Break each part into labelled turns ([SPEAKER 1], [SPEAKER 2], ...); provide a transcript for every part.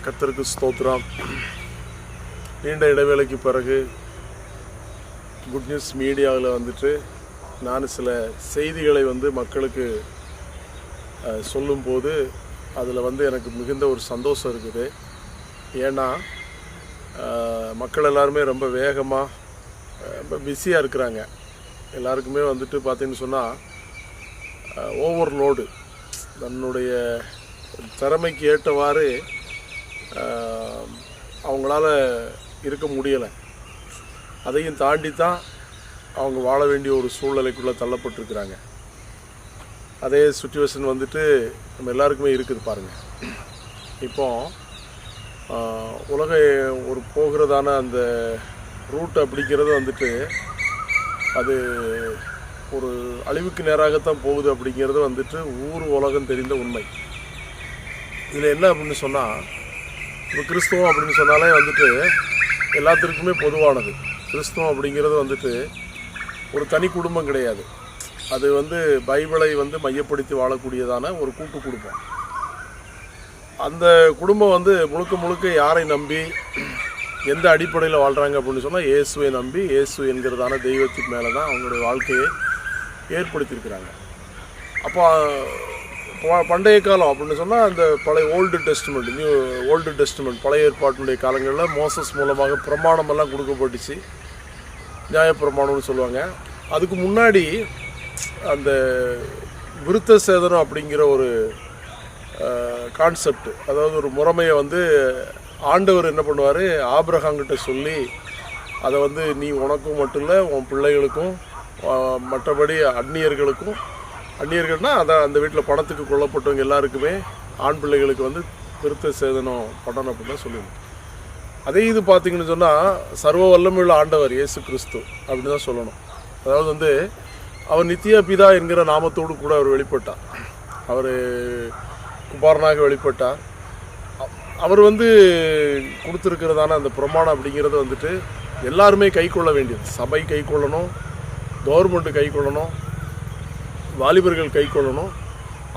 [SPEAKER 1] கர்த்தருக்கு ஸ்தோத்திரம். நீண்ட இடைவேளைக்கு பிறகு குட் நியூஸ் மீடியாவில் வந்துட்டு நான் சில செய்திகளை மக்களுக்கு சொல்லும்போது அதில் எனக்கு மிகுந்த ஒரு சந்தோஷம் இருக்குது. ஏன்னா மக்கள் எல்லாருமே ரொம்ப வேகமாக ரொம்ப பிஸியாக இருக்கிறாங்க. எல்லாருக்குமே பார்த்தீங்கன்னு சொன்னால் ஓவர்லோடு, தன்னுடைய திறமைக்கு ஏற்றவாறு அவங்களால இருக்க முடியலை. அதையும் தாண்டி தான் அவங்க வாழ வேண்டிய ஒரு சூழ்நிலைக்குள்ளே தள்ளப்பட்டிருக்கிறாங்க. அதே சுச்சுவேஷன் நம்ம எல்லாருக்குமே இருக்குது பாருங்கள். இப்போ உலக ஒரு போகிறதான அந்த ரூட் அப்படிங்கிறது அது ஒரு அழிவுக்கு நேராகத்தான் போகுது அப்படிங்கிறது ஊர் உலகம் தெரிந்த உண்மை. இதில் என்ன அப்படின்னு சொன்னால், இப்போ கிறிஸ்துவம் அப்படின்னு சொன்னாலே எல்லாத்திற்குமே பொதுவானது. கிறிஸ்துவம் அப்படிங்கிறது ஒரு தனி குடும்பம் கிடையாது. அது பைபிளை மையப்படுத்தி வாழக்கூடியதான ஒரு கூட்டு குடும்பம். அந்த குடும்பம் முழுக்க முழுக்க யாரை நம்பி எந்த அடிப்படையில் வாழ்கிறாங்க அப்படின்னு சொன்னால், இயேசுவை நம்பி இயேசு என்கிறதான தெய்வத்தின் மேலே தான் அவங்களுடைய வாழ்க்கையை ஏற்படுத்தியிருக்கிறாங்க. அப்போ பண்டைய காலம் அப்படின்னு சொன்னால் அந்த பழைய ஓல்டு டெஸ்ட்மெண்ட் பழைய ஏற்பாட்டினுடைய காலங்களில் மோசஸ் மூலமாக பிரமாணமெல்லாம் கொடுக்கப்பட்டுச்சு. நியாயப்பிரமாணம்னு சொல்லுவாங்க. அதுக்கு முன்னாடி அந்த விருத்த சேதனம் அப்படிங்கிற ஒரு கான்செப்ட், அதாவது ஒரு முறைமையை ஆண்டவர் என்ன பண்ணுவார், ஆபிரகாம்கிட்ட சொல்லி அதை நீ உனக்கும் மட்டும் இல்லை உன் பிள்ளைகளுக்கும் மற்றபடி அந்நியர்கள்னால் அதான் அந்த வீட்டில் பணத்துக்கு கொல்லப்பட்டவங்க எல்லாருக்குமே ஆண் பிள்ளைகளுக்கு விருத்த சேதனம் பண்ணணும் அப்படின்னு தான் சொல்லுவோம். அதே இது பார்த்திங்கன்னு சொன்னால் சர்வ வல்லமையுள்ள ஆண்டவர் இயேசு கிறிஸ்து அப்படின்னு தான் சொல்லணும். அதாவது அவர் நித்திய பிதா என்கிற நாமத்தோடு கூட அவர் வெளிப்பட்டார். அவர் குமாரனாக வெளிப்பட்டார். அவர் கொடுத்துருக்கிறதான அந்த பிரமாணம் அப்படிங்கிறது எல்லாருமே கை கொள்ள வேண்டியது. சபை கை கொள்ளணும், கவர்மெண்ட்டு கை கொள்ளணும், வாலிபர்கள் கை கொள்ளணும்,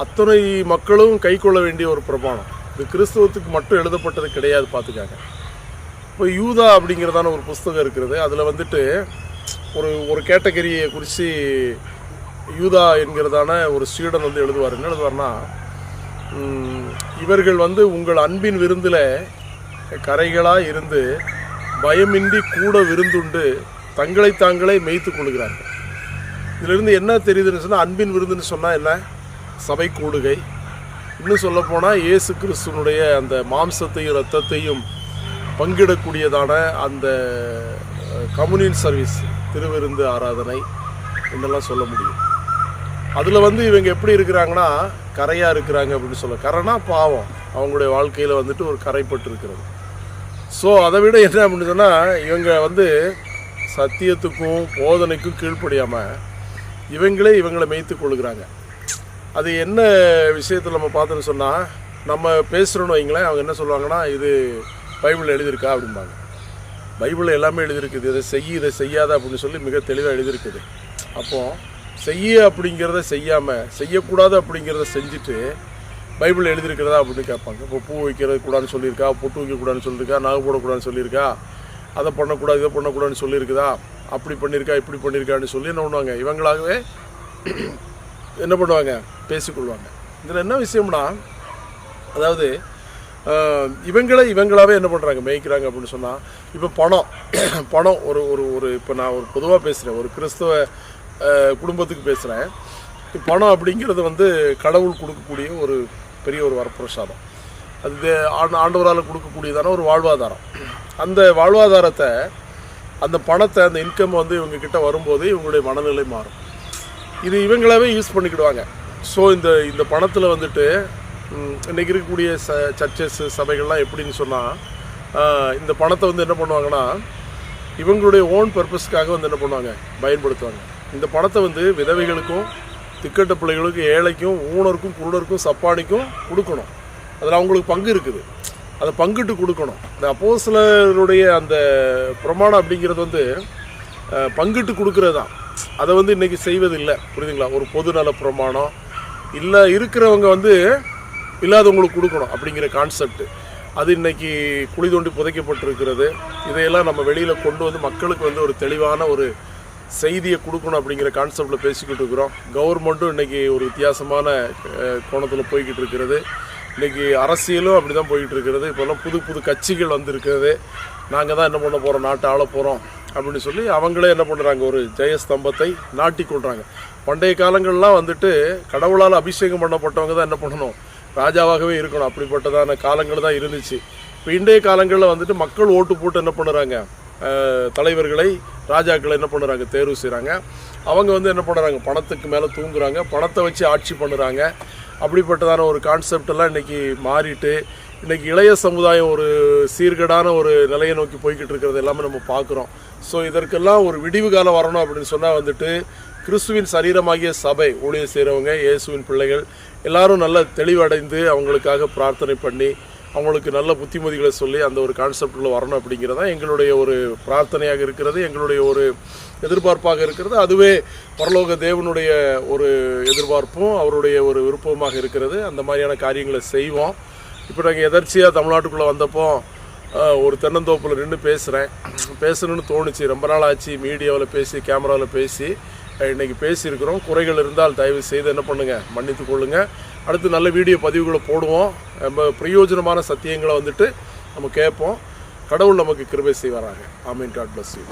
[SPEAKER 1] அத்தனை மக்களும் கை கொள்ள வேண்டிய ஒரு பிரமாணம். இது கிறிஸ்தவத்துக்கு மட்டும் எழுதப்பட்டது கிடையாது. பார்த்துக்காங்க. இப்போ யூதா அப்படிங்கிறதான ஒரு புஸ்தகம் இருக்கிறது. அதில் ஒரு கேட்டகரியை குறித்து யூதா என்கிறதான ஒரு ஸ்டூடெண்ட் எழுதுவார். என்ன எழுதுவார்னா, இவர்கள் உங்கள் அன்பின் விருந்தில் கரைகளாக இருந்து பயமின்றி கூட விருந்துண்டு தங்களை தாங்களே மேய்த்து கொள்கிறார்கள். இதிலிருந்து என்ன தெரியுதுன்னு சொன்னால், அன்பின் விருந்துன்னு சொன்னால் என்ன, சபை கூடுகை. இன்னும் சொல்லப்போனால் இயேசு கிறிஸ்துவனுடைய அந்த மாம்சத்தையும் இரத்தத்தையும் பங்கிடக்கூடியதான அந்த கம்யூனியன் சர்வீஸ், திருவிருந்து ஆராதனை இதெல்லாம் சொல்ல முடியும். அதில் இவங்க எப்படி இருக்கிறாங்கன்னா கரையாக இருக்கிறாங்க அப்படின்னு சொல்ல. கரைனா பாவம், அவங்களுடைய வாழ்க்கையில் ஒரு கரைப்பட்டு இருக்கிறது. ஸோ அதை விட என்ன அப்படின்னு சொன்னால், இவங்க சத்தியத்துக்கும் போதனைக்கும் கீழ்ப்படியாமல் இவங்களை மேய்த்து கொள்ளுகிறாங்க. அது என்ன விஷயத்தில் நம்ம பார்த்தோன்னு சொன்னால், நம்ம பேசுகிறோன்னு வைங்களேன், அவங்க என்ன சொல்லுவாங்கன்னா, இது பைபிளில் எழுதியிருக்கா அப்படிம்பாங்க. பைபிளில் எல்லாமே எழுதியிருக்குது, இதை செய்யாத அப்படின்னு சொல்லி மிக தெளிவாக எழுதியிருக்குது. அப்போது அப்படிங்கிறத செய்யாமல் செய்யக்கூடாது அப்படிங்கிறத செஞ்சுட்டு பைபிள் எழுதியிருக்கிறதா அப்படின்னு கேட்பாங்க. இப்போ பூ வைக்கிறது கூடாதுன்னு சொல்லியிருக்கா, பொட்டு வைக்கக்கூடாதுன்னு சொல்லியிருக்கா, நகை போடக்கூடாதுன்னு சொல்லியிருக்கா, அதை பண்ணக்கூடாது இதை பண்ணக்கூடாதுன்னு சொல்லியிருக்குதா, அப்படி பண்ணியிருக்கா இப்படி பண்ணியிருக்கான்னு சொல்லி என்ன பண்ணுவாங்க, இவங்களாகவே என்ன பண்ணுவாங்க, பேசிக்கொள்வாங்க. இதில் என்ன விஷயம்னா, அதாவது இவங்களாவே என்ன பண்ணுறாங்க, மேய்க்கிறாங்க அப்படின்னு சொன்னால், இப்போ பணம் ஒரு ஒரு இப்போ நான் ஒரு பொதுவாக பேசுகிறேன், ஒரு கிறிஸ்தவ குடும்பத்துக்கு பேசுகிறேன். பணம் அப்படிங்கிறது கடவுள் கொடுக்கக்கூடிய ஒரு பெரிய ஒரு வரப்பிரசாதம். அது ஆண்டவரால் கொடுக்கக்கூடியதான ஒரு வாழ்வாதாரம். அந்த வாழ்வாதாரத்தை, அந்த பணத்தை, அந்த இன்கம் இவங்கக்கிட்ட வரும்போது இவங்களுடைய மனநிலை மாறும். இது இவங்களாவே யூஸ் பண்ணிக்கிடுவாங்க. ஸோ இந்த பணத்தில் இன்றைக்கி இருக்கக்கூடிய சர்ச்சஸ் சபைகள்லாம் எப்படின்னு சொன்னால், இந்த பணத்தை என்ன பண்ணுவாங்கன்னா, இவங்களுடைய ஓன் பர்பஸ்க்காக என்ன பண்ணுவாங்க, பயன்படுத்துவாங்க. இந்த பணத்தை விதவைகளுக்கும் திக்கட்ட பிள்ளைகளுக்கும் ஏழைக்கும் ஊனருக்கும் குருடருக்கும் சப்பானிக்கும் கொடுக்கணும். அதில் அவங்களுக்கு பங்கு இருக்குது, அதை பங்கிட்டு கொடுக்கணும். இந்த அப்போஸ்தலருடைய அந்த பிரமாணம் அப்படிங்கிறது பங்கிட்டு கொடுக்கறது தான். அதை இன்றைக்கி செய்வதில்லை, புரியுதுங்களா? ஒரு பொதுநல பிரமாணம் இல்லை, இருக்கிறவங்க இல்லாதவங்களுக்கு கொடுக்கணும் அப்படிங்கிற கான்செப்ட். அது இன்றைக்கி குழி தோண்டி புதைக்கப்பட்டிருக்கிறது. இதையெல்லாம் நம்ம வெளியில் கொண்டு வந்து மக்களுக்கு வந்து ஒரு தெளிவான ஒரு செய்தியை கொடுக்கணும் அப்படிங்கிற கான்செப்டில் பேசிக்கிட்டு இருக்கிறோம். கவர்மெண்ட்டும் இன்றைக்கி ஒரு வித்தியாசமான கோணத்தில் போய்கிட்டு இருக்கிறது. இன்றைக்கி அரசியலும் அப்படி தான் போய்கிட்டு இருக்கிறது. இப்போல்லாம் புது புது கட்சிகள் வந்திருக்கிறது. நாங்கள் தான் என்ன பண்ண போகிறோம், நாட்டை ஆள போகிறோம் அப்படின்னு சொல்லி அவங்களே என்ன பண்ணுறாங்க, ஒரு ஜெயஸ்தம்பத்தை நாட்டி கொள்கிறாங்க. பண்டைய காலங்கள்லாம் வந்துட்டு கடவுளால் அபிஷேகம் பண்ணப்பட்டவங்க தான் என்ன பண்ணணும், ராஜாவாகவே இருக்கணும். அப்படிப்பட்டதான காலங்கள் தான் இருந்துச்சு. இப்போ இன்றைய காலங்களில் வந்துட்டு மக்கள் ஓட்டு போட்டு என்ன பண்ணுறாங்க, தலைவர்களை ராஜாக்களை என்ன பண்ணுறாங்க, தேர்வு செய்கிறாங்க. அவங்க வந்து என்ன பண்ணுறாங்க, பணத்துக்கு மேலே தூங்குறாங்க, பணத்தை வச்சு ஆட்சி பண்ணுறாங்க. அப்படிப்பட்டதான ஒரு கான்செப்டெல்லாம் இன்றைக்கி மாறிட்டு இன்றைக்கி இளைய சமுதாயம் ஒரு சீர்கேடான ஒரு நிலையை நோக்கி போய்கிட்டு இருக்கிறது எல்லாமே நம்ம பார்க்குறோம். ஸோ இதற்கெல்லாம் ஒரு விடிவு காலம் வரணும் அப்படின்னு சொன்னால் வந்துட்டு கிறிஸ்துவின் சரீரமாகிய சபை, ஊழியர் செய்கிறவங்க, இயேசுவின் பிள்ளைகள் எல்லாரும் நல்ல தெளிவடைந்து அவங்களுக்காக பிரார்த்தனை பண்ணி அவங்களுக்கு நல்ல புத்திமதிகளை சொல்லி அந்த ஒரு கான்செப்டில் வரணும் அப்படிங்கிறது தான் எங்களுடைய ஒரு பிரார்த்தனையாக இருக்கிறது, எங்களுடைய ஒரு எதிர்பார்ப்பாக இருக்கிறது. அதுவே பரலோக தேவனுடைய ஒரு எதிர்பார்ப்பும் அவருடைய ஒரு விருப்பமாக இருக்கிறது. அந்த மாதிரியான காரியங்களை செய்வோம். இப்போ நாங்கள் எதர்ச்சியாக தமிழ்நாட்டுக்குள்ளே வந்தப்போ ஒரு தென்னந்தோப்பில் நின்று பேசணும்னு தோணுச்சு. ரொம்ப நாள் ஆச்சு மீடியாவில் பேசி, கேமராவில் பேசி. இன்றைக்கி பேசியிருக்கிறோம். குறைகள் இருந்தால் தயவு செய்து என்ன பண்ணுங்கள், மன்னித்து கொள்ளுங்கள். அடுத்து நல்ல வீடியோ பதிவுகளை போடுவோம். ரொம்ப பிரயோஜனமான சத்தியங்களை வந்துட்டு நம்ம கேட்போம். கடவுள் நமக்கு கிருபை செய்வாராக. ஆமீன். God bless you.